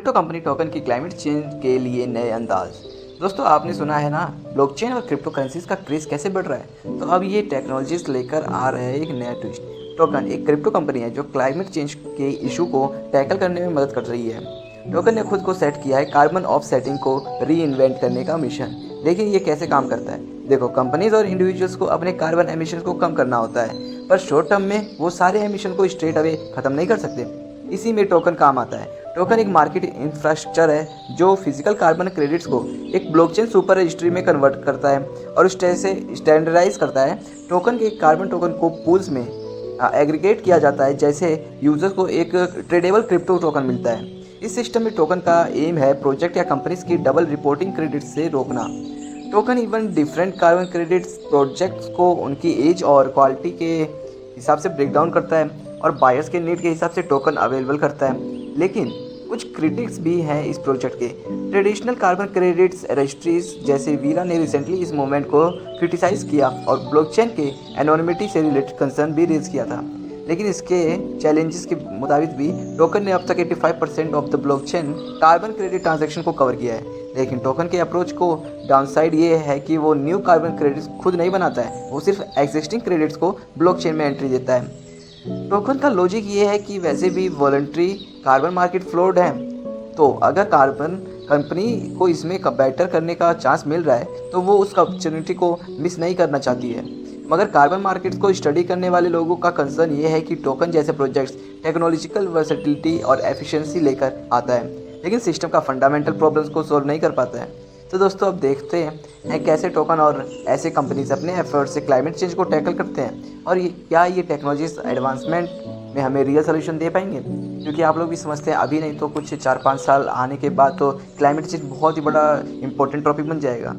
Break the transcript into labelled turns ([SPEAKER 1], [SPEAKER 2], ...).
[SPEAKER 1] Crypto company token की climate change के लिए नए अंदाज। दोस्तों आपने सुना है ना, ब्लॉकचेन और क्रिप्टो करेंसीज का क्रेज कैसे बढ़ रहा है। तो अब ये टेक्नोलॉजीज लेकर आ रहा है एक नया ट्विस्ट। टोकन एक क्रिप्टो कंपनी है जो क्लाइमेट चेंज के इशू को टैकल करने में मदद कर रही है। टोकन ने खुद को सेट किया है कार्बन ऑफ सेटिंग को री इन्वेंट करने का मिशन। देखिए ये कैसे काम करता है। देखो, कंपनीज और इंडिविजुअल्स को अपने कार्बन एमिशन को कम करना होता है, पर शॉर्ट टर्म में वो सारे एमिशन को स्ट्रेट अवे खत्म नहीं कर सकते। इसी में टोकन काम आता है। टोकन एक मार्केट इंफ्रास्ट्रक्चर है जो फिजिकल कार्बन क्रेडिट्स को एक ब्लॉकचेन सुपर रजिस्ट्री में कन्वर्ट करता है और उस तरह से स्टैंडर्डाइज करता है। टोकन के कार्बन टोकन को पूल्स में एग्रीगेट किया जाता है, जैसे यूजर्स को एक ट्रेडेबल क्रिप्टो टोकन मिलता है। इस सिस्टम में टोकन का एम है प्रोजेक्ट या कंपनीज की डबल रिपोर्टिंग क्रेडिट से रोकना। Token even different carbon credits projects को उनकी एज और क्वालिटी के हिसाब से ब्रेक डाउन करता है और बायर्स के नीड के हिसाब से टोकन अवेलेबल करता है। लेकिन कुछ क्रिटिक्स भी हैं इस प्रोजेक्ट के। ट्रेडिशनल कार्बन क्रेडिट्स रजिस्ट्रीज जैसे वीरा ने रिसेंटली इस मूवमेंट को क्रिटिसाइज किया और ब्लॉकचेन के एनोनिमिटी से रिलेटेड कंसर्न भी रेज किया था। लेकिन इसके चैलेंजेस के मुताबिक भी टोकन ने अब तक 85% of the blockchain carbon credit transaction को कवर किया है। लेकिन टोकन के अप्रोच को डाउनसाइड ये है कि वो न्यू कार्बन क्रेडिट्स खुद नहीं बनाता है, वो सिर्फ एग्जिस्टिंग क्रेडिट्स को ब्लॉकचेन में एंट्री देता है। टोकन का लॉजिक ये है कि वैसे भी वॉलंटरी कार्बन मार्केट फ्लोर्ड है, तो अगर कार्बन कंपनी को इसमें बेटर करने का चांस मिल रहा है तो वो उस अपॉर्चुनिटी को मिस नहीं करना चाहती है। मगर कार्बन मार्केट्स को स्टडी करने वाले लोगों का कंसर्न ये है कि टोकन जैसे प्रोजेक्ट्स टेक्नोलॉजिकल वर्सेटिलिटी और एफिशिएंसी लेकर आता है, लेकिन सिस्टम का फंडामेंटल प्रॉब्लम्स को सॉल्व नहीं कर पाता है। तो दोस्तों अब देखते हैं कैसे टोकन और ऐसे कंपनीज अपने एफर्ट से क्लाइमेट चेंज को टैकल करते हैं और क्या ये टेक्नोलॉजीज एडवांसमेंट में हमें रियल सोल्यूशन दे पाएंगे। क्योंकि आप लोग भी समझते हैं अभी नहीं तो कुछ 4-5 साल आने के बाद तो क्लाइमेट चेंज बहुत ही बड़ा इंपॉर्टेंट टॉपिक बन जाएगा।